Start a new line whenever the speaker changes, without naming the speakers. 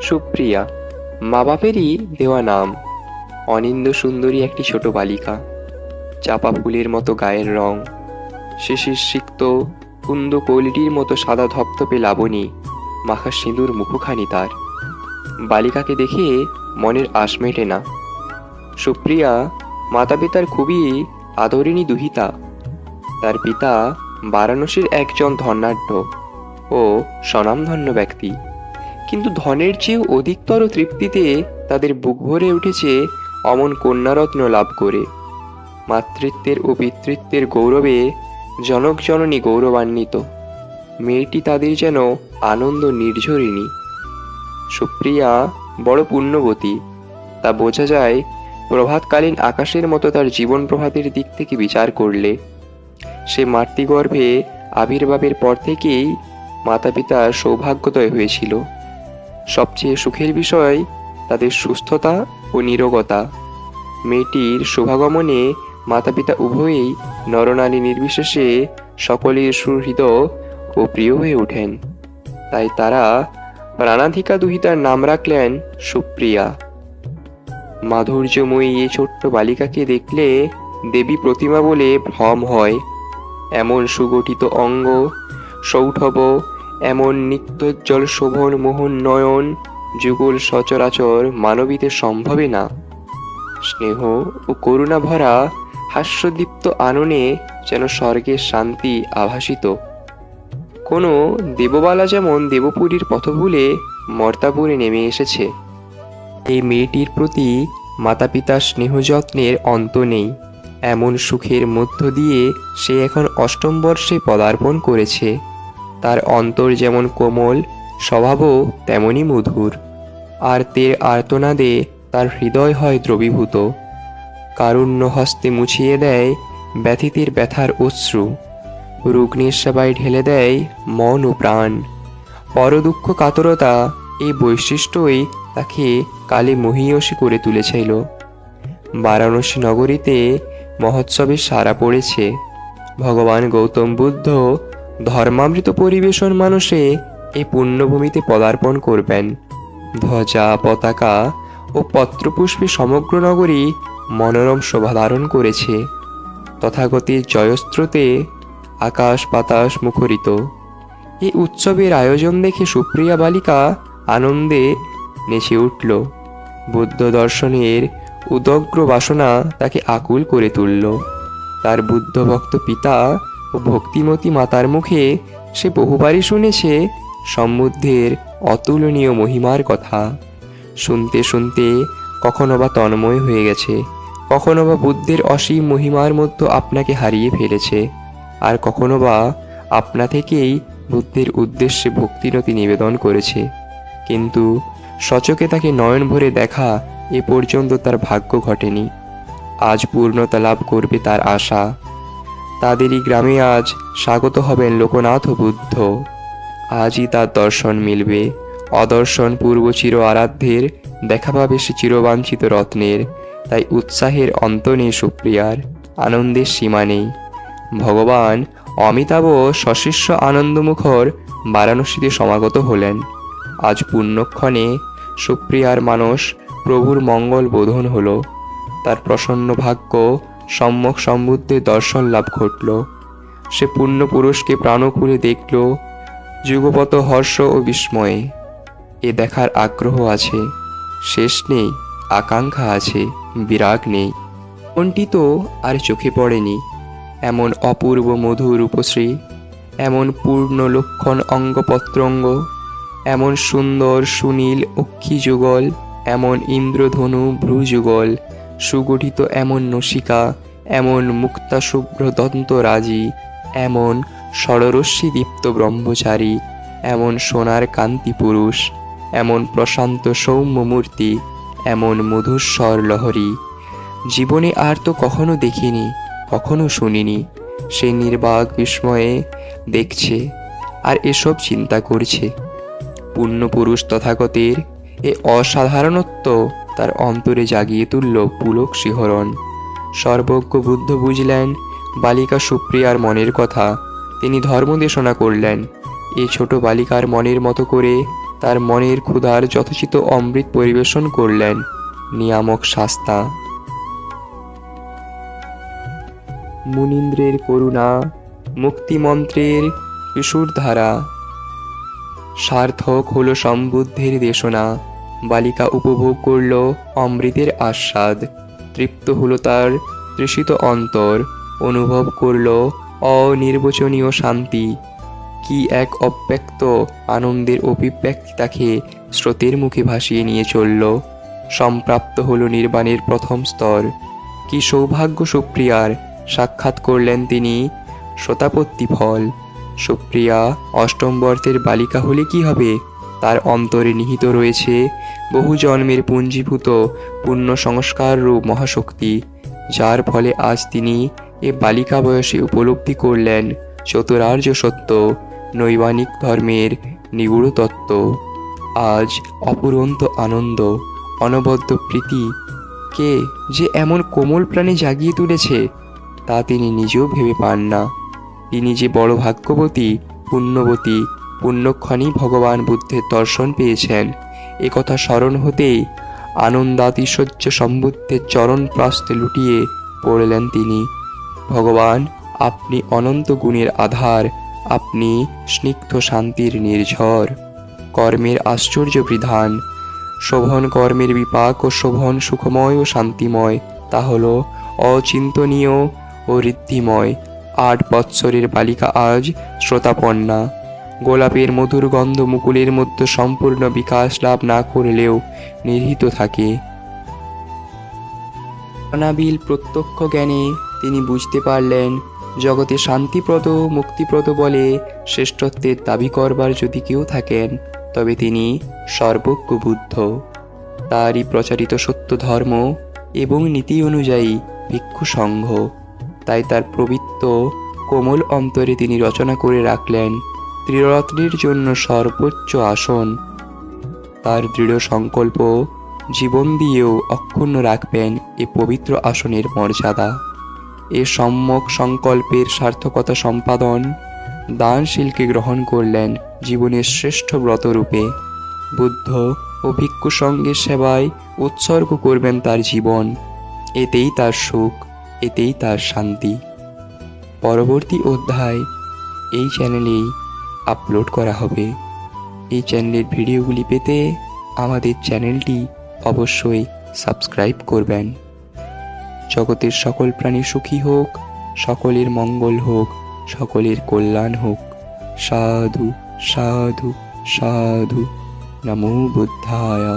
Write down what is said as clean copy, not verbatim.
সুপ্রিয়া মা বাপেরই দেওয়া নাম। অনিন্দ্য সুন্দরী একটি ছোট বালিকা, চাপা ফুলের মতো গায়ের রং, শিশির সিক্ত কুন্দ কৌলিটির মতো সাদা ধপধপে লাবণী মাখা সিঁদুর মুখখানি তার। বালিকাকে দেখে মনের আশ মেটে না। সুপ্রিয়া মাতা পিতার খুবই আদরিণী দুহিতা। তার পিতা বারাণসীর একজন ধনাঢ্য ও স্বনামধন্য ব্যক্তি, কিন্তু ধনের চেয়েও অধিকতর তৃপ্তিতে তাদের বুক ভরে উঠেছে অমন কন্যারত্ন লাভ করে। মাতৃত্বের ও পিতৃত্বের গৌরবে জনক জননী গৌরবান্বিত। মেয়েটি তাদের যেন আনন্দ নির্ঝরিণী। সুপ্রিয়া বড় পুণ্যবতী, তা বোঝা যায় প্রভাতকালীন আকাশের মতো তার জীবন প্রভাতের দিক থেকে বিচার করলে। সে মাতৃগর্ভে আবির্ভাবের পর থেকেই মাতা পিতার সৌভাগ্যোদয় হয়েছিল। সবচেয়ে সুখের বিষয় তাদের সুস্থতা ও নিরোগতা। মেয়েটির শুভাগমনে মাতা পিতা উভয়েই নরনারী নির্বিশেষে সকলের সুহৃদয় ও প্রিয় হয়ে ওঠেন। তাই তারা প্রাণাধিকা দুহিতার নাম রাখলেন সুপ্রিয়া। মাধুর্যময়ী এই ছোট্ট বালিকাকে দেখলে দেবী প্রতিমা বলে ভ্রম হয়। এমন সুগঠিত অঙ্গ, সৌঠব, এমন নিত্যোজ্জ্বল শোভন মোহন নয়ন যুগল সচরাচর মানবীতে সম্ভবে না। স্নেহ ও করুণা ভরা হাস্যদীপ্ত আননে যেন স্বর্গের শান্তি আভাসিত। কোনো দেববালা যেমন দেবপুরীর পথভুলে মর্তাপুরে নেমে এসেছে। এই মেয়েটির প্রতি মাতা পিতার স্নেহ যত্নের অন্ত নেই। এমন সুখের মধ্য দিয়ে সে এখন অষ্টম বর্ষে পদার্পণ করেছে। তার অন্তর যেমন কোমল, স্বভাবও তেমনি মধুর। আর্তের আর্তনাদে তার হৃদয় হয় দ্রবীভূত। কারুণ্য হস্তে মুছিয়ে দেয় ব্যথিতের ব্যথার অশ্রু। রুগ্নের সেবায় ঢেলে দেয় মন ও প্রাণ। পরদুঃখ কাতরতা এই বৈশিষ্ট্যই তাকে কালে মহীয়সী করে তুলেছিল। বারাণসী নগরীতে মহোৎসবের সারা পড়েছে। ভগবান গৌতম বুদ্ধ ধর্মামৃত পরিবেশন মানুষে এই পুণ্যভূমিতে পদার্পণ করবেন। ধ্বজা, পতাকা ও পত্রপুষ্পে সমগ্র নগরী মনোরম শোভা ধারণ করেছে। তথাগতির জয়স্রোতে আকাশ বাতাস মুখরিত। এই উৎসবের আয়োজন দেখে সুপ্রিয়া বালিকা আনন্দে নেচে উঠল। বুদ্ধ দর্শনের উদগ্র বাসনা তাকে আকুল করে তুলল। তার বুদ্ধ ভক্ত পিতা ও ভক্তিমতী মাতার মুখে সে বহুবারই শুনেছে সম্বুদ্ধের অতুলনীয় মহিমার কথা। শুনতে শুনতে কখনো বা তন্ময় হয়ে গেছে, কখনো বা বুদ্ধের অসীম মহিমার মধ্যে আপনাকে হারিয়ে ফেলেছে, আর কখনো বা আপনা থেকেই বুদ্ধের উদ্দেশ্যে ভক্তিনতি নিবেদন করেছে। কিন্তু সচকে তাকে নয়ন ভরে দেখা এ পর্যন্ত তার ভাগ্য ঘটেনি। আজ পূর্ণতা লাভ করবে তার আশা। তাদেরই গ্রামে আজ স্বাগত হবেন লোকনাথ বুদ্ধ। আজই তার দর্শন মিলবে। অদর্শন পূর্ব চির আরাধ্যের দেখা পাবে সে চিরবাঞ্ছিত রত্নের। তাই উৎসাহের অন্ত নেই সুপ্রিয়ার, আনন্দের সীমা নেই। ভগবান অমিতাভ সশিষ্য আনন্দমুখর বারাণসীতে সমাগত হলেন। আজ পুণ্যক্ষণে সুপ্রিয়ার মানস প্রভুর মঙ্গল বোধন হল। তার প্রসন্ন ভাগ্য সম্যক সম্বুদ্ধে দর্শন লাভ ঘটল। সে পুণ্য পুরুষকে প্রাণ খুলে দেখল, যুগপত হর্ষ ও বিস্ময়ে। এ দেখার আগ্রহ আছে, শেষ নেই, আকাঙ্ক্ষা আছে, বিরাগ নেই। কোনটি তো আর চোখে পড়েনি। এমন অপূর্ব মধুর রূপশ্রী, এমন পূর্ণ লক্ষণ অঙ্গ প্রত্যঙ্গ, এমন সুন্দর সুনীল অক্ষি যুগল, এমন ইন্দ্রধনু ভ্রু যুগল, সুগঠিত এমন নসিকা, এমন মুক্তা শুভ্র দন্তরাজি, এমন ষড়রশ্মি দীপ্ত ব্রহ্মচারী, এমন সোনার কান্তি পুরুষ, এমন প্রশান্ত সৌম্য মূর্তি, এমন মধুস্বর লহরী জীবনে আর তো কখনো দেখিনি, কখনো শুনিনি। সে নির্বাক বিস্ময়ে দেখছে আর এসব চিন্তা করছে। পুণ্যপুরুষ তথাগতের এ অসাধারণত্ব তার অন্তরে জাগিয়ে তুলল পুলক শিহরণ। সর্বজ্ঞ বুদ্ধ বুঝলেন বালিকা সুপ্রিয়ার মনের কথা। তিনি ধর্মদেশনা করলেন। এই ছোট বালিকার মনের মতো করে তার মনের ক্ষুধার যথোচিত অমৃত পরিবেশন করলেন নিয়ামক শাস্তা। মুনীন্দ্রের করুণা, মুক্তিমন্ত্রের কিশোরধারা, সার্থক হলো সম্বুদ্ধের দেশনা। বালিকা উপভোগ করল অমৃতের আস্বাদ, তৃপ্ত হলো তার তৃষিত অন্তর, অনুভব করল অনির্বচনীয় শান্তি। কি এক অব্যক্ত আনন্দের অভিব্যক্তি তাকে স্রোতের মুখে ভাসিয়ে নিয়ে চলল। সম্প্রাপ্ত হলো নির্বাণের প্রথম স্তর। কি সৌভাগ্য সুপ্রিয়ার, সাক্ষাৎ করলেন তিনি শতাপত্তি ফল। সুপ্রিয়া অষ্টম বর্ষের বালিকা হলে কি হবে, তার অন্তরে নিহিত রয়েছে বহু জন্মের পুঞ্জীভূত পুণ্য সংস্কার রূপ মহাশক্তি, যার ফলে আজ তিনি এ বালিকা বয়সে উপলব্ধি করলেন চতুরার্য সত্য, নৈবাণিক ধর্মের নিগূঢ় তত্ত্ব। আজ অপুরন্ত আনন্দ, অনবদ্য প্রীতি কে যে এমন কোমল প্রাণে জাগিয়ে তুলেছে তা তিনি নিজেও ভেবে পান না। তিনি যে বড় ভাগ্যবতী, পুণ্যবতী, পুণ্যক্ষণেই ভগবান বুদ্ধের দর্শন পেয়েছেন এ কথা স্মরণ হতেই আনন্দাতিশয্য সম্বুদ্ধের চরণ প্রাস্তে লুটিয়ে পড়লেন তিনি। ভগবান, আপনি অনন্ত গুণের আধার, আপনি স্নিগ্ধ শান্তির নির্ঝর, কর্মের আশ্চর্য বিধান। শোভন কর্মের বিপাক ও শোভন সুখময় ও শান্তিময়, তা হল অচিন্তনীয় ও ঋদ্ধিময়। 8 বৎসরের বালিকা আজ শ্রোতাপন্না। গোলাপের মধুর গন্ধ মুকুলের মধ্যে সম্পূর্ণ বিকাশ লাভ না করলেও নিহিত থাকে। অনাবিল প্রত্যক্ষ জ্ঞানে তিনি বুঝতে পারলেন জগতে শান্তিপ্রদ, মুক্তিপ্রদ বলে শ্রেষ্ঠত্বের দাবি করবার যদি কেউ থাকেন তবে তিনি সর্বজ্ঞ বুদ্ধ। তারই প্রচারিত সত্য ধর্ম এবং নীতি অনুযায়ী ভিক্ষু সংঘ। তাই তার পবিত্র কোমল অন্তরে তিনি রচনা করে রাখলেন ত্রিরত্নের জন্য সর্বোচ্চ আসন। তার দৃঢ় সংকল্প জীবন দিয়েও অক্ষুণ্ণ রাখবেন এ পবিত্র আসনের মর্যাদা। এ সম্যক সংকল্পের সার্থকতা সম্পাদন দানশীলকে গ্রহণ করলেন জীবনের শ্রেষ্ঠ ব্রতরূপে। বুদ্ধ ও ভিক্ষু সঙ্গের সেবায় উৎসর্গ করবেন তার জীবন। এতেই তার সুখ, এতেই তার শান্তি। পরবর্তী অধ্যায় এই চ্যানেলেই আপলোড করা হবে। এই চ্যানেলের ভিডিওগুলি পেতে আমাদের চ্যানেলটি অবশ্যই সাবস্ক্রাইব করবেন। জগতের সকল প্রাণী সুখী হোক, সকলের মঙ্গল হোক, সকলের কল্যাণ হোক। সাধু সাধু সাধু। নমো বুদ্ধায়।